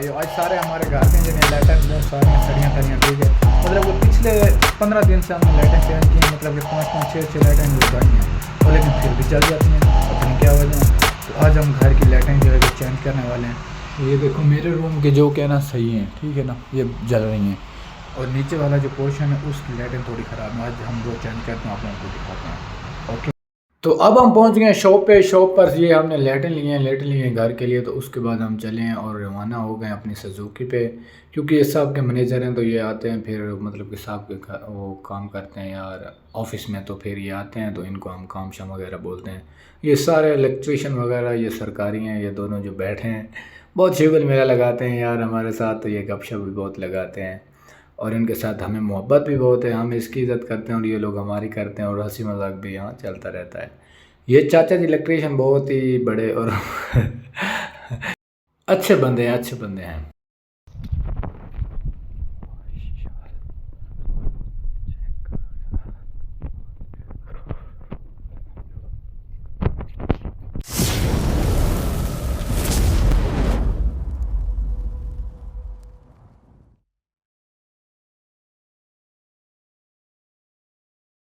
भाइयों, आज सारे हमारे घर में जिन्हें लाइटें बहुत सारी सड़ियाँ तड़ियाँ ठीक है। मतलब वो पिछले 15 दिन से हमने लाइटें चेंज की हैं, मतलब कि 5-5 6-6 लाइटें लगाई हैं और लेकिन फिर भी जल जाती हैं, पता नहीं क्या वजह है। तो आज हम घर की लाइटें जो है वो चेंज करने वाले हैं। ये देखो मेरे रूम के जो कहना सही है, ठीक है ना, ये जल रही हैं और नीचे वाला जो पोर्शन है उसकी लाइटें थोड़ी ख़राब है। आज हम वो चेंज करते हैं, आप लोगों को दिखाते हैं। ओके, तो अब हम पहुंच गए शॉप पे। शॉप पर ये हमने लेटें लिए हैं घर के लिए। तो उसके बाद हम चले हैं और रवाना हो गए अपनी सुजुकी पे, क्योंकि ये साहब के मैनेजर हैं तो ये आते हैं फिर मतलब कि साहब के वो काम करते हैं यार ऑफिस में, तो फिर ये आते हैं तो इनको हम काम शाम वगैरह बोलते हैं। ये सारे इलेक्ट्रीशियन वगैरह ये सरकारी हैं, ये दोनों जो बैठे हैं बहुत शिगल मेला लगाते हैं यार हमारे साथ। तो ये गपशप भी बहुत लगाते हैं और इनके साथ हमें मोहब्बत भी बहुत है, हम इसकी इज़्ज़त करते हैं और ये लोग हमारी करते हैं और हंसी मजाक भी यहाँ चलता रहता है। ये चाचा जी इलेक्ट्रीशियन बहुत ही बड़े और अच्छे बंदे हैं, अच्छे बंदे हैं।